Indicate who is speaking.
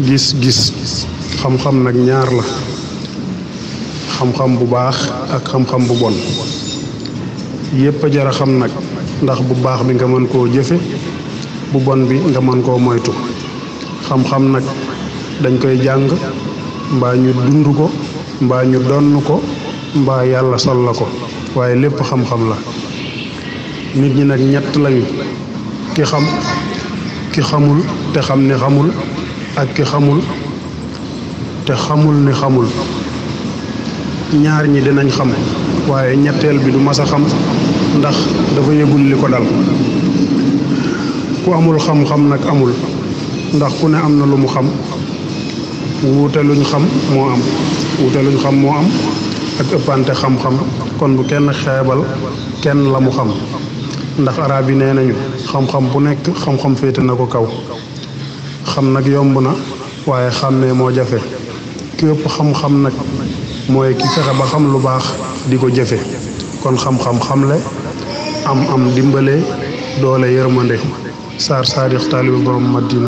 Speaker 1: gis-gis. xam-xam nag ñaar la, xam-xam bu baax ak xam-xam bu bon. yépp a jar a xam nag, ndax bu baax bi nga mën koo jëfe, bu bon bi nga mën koo moytu. xam-xam nag dañ koy jàng, mbaa ñu dund ko, mbaa ñu donn ko, mbaa yàlla sol la ko, waaye lépp xam-xam la. nit ñi nag ñett lañu: ki xam, ki xamul te xam ni xamul, ak ki xamul te xamul ni xamul. ñaar ñi dinañ xam, waaye ñetteel bi du mas a xam, ndax dafa yëgul li ko dal. ku amul xam-xam nag amul, ndax ku ne am na lu mu xam. wuute luñ xam moo am ak ëppante xam-xam. kon bu kenn xeebal kenn la mu xam, ndax arab yi nee nañu xam-xam bu nekk xam-xam féete na ko kaw. xam nag yomb na, waaye xàmmee moo jafe. ki ëpp xam-xam nag mooy ki fexe ba xam lu baax di ko jëfe. kon xam-xam xamle, am dimbale, doole yërmande. Sarr Sadikh taalibe borom Madina.